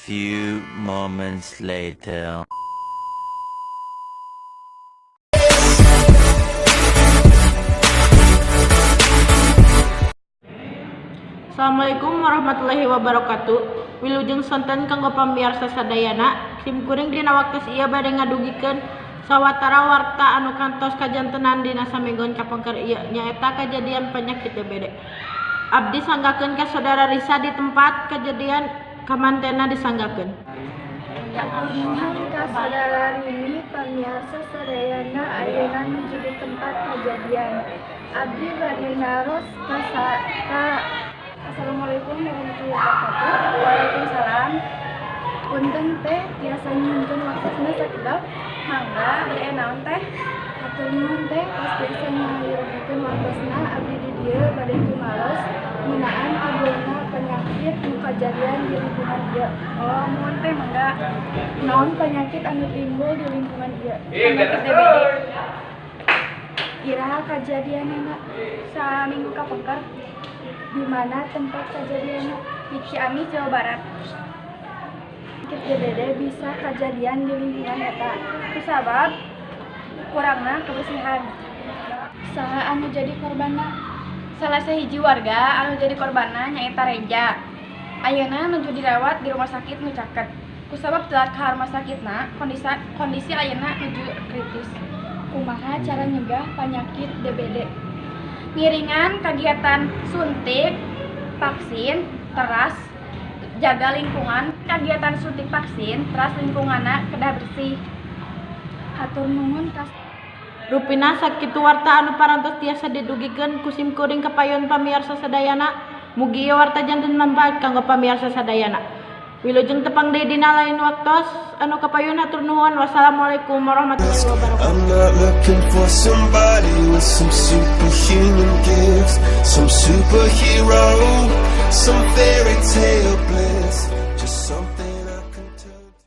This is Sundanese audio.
few moments later. Assalamualaikum warahmatullahi wabarakatuh. Wilujeng sonten kanggo pamiarsa sadayana, simkuring dina waktos ieu bade ngadugikeun sawatara warta anu kantos kajantenan dina samegon kapengker ieu nyaeta kajadian penyakit DBD. Abdi sanggakeun ka saudara Risa di tempat kejadian kamantena disanggakeun. Nuhun ka saudara Rini pamiarsa sadayana ayeuna nuju di tempat kejadian. Abdi bade naros ka Assalamualaikum warahmatullahi wabarakatuh. Waalaikumsalam. Punten teh tiasa nyuhunkeun waktuna sakedap mangga bade naon teh? Hatur nuhun teh pas tiasa nyuhunkeun waktuna abdi di dieu bade tumaros ngeunaan timbulna penyakit nu kajadian di lingkungan ieu. Oh, nuhun teh mangga. Naon penyakit anu timbul di lingkungan ieu? Penyakit DBD. Iraha kajadianna saminggu kapengker di mana tempat kejadian di Ciamis, Jawa Barat. Penyakit DBD bisa kejadian di lingkungan eta kusabab kurangna kebersihan. Saha anu jadi korbanna? Salah sahiji warga anu jadi korbanna nyaeta Reja. Ayeuna nuju dirawat di rumah sakit nu caket. Kusabab telat ka rumah sakitna, kondisi ayeuna nuju kritis. Kumaha cara nyegah penyakit DBD? Ngiringan kegiatan suntik, vaksin, teras, jaga lingkungan, kegiatan suntik vaksin, teras lingkunganna kedah bersih. Hatur nuhun kas. Rupina sakitu warta anu parantos tiasa didugikeun ku simkuring kapayon pamiarsa sadayana. Mugi ieu warta janten manfaat kanggo pamiarsa sadayana. Wilujeng tepang deui dina lain waktos anu kapayon hatur nuhun. Wassalamualaikum warahmatullahi wabarakatuh. I'm not looking for somebody with some superhuman gifts, some superhero, some fairy tale bliss.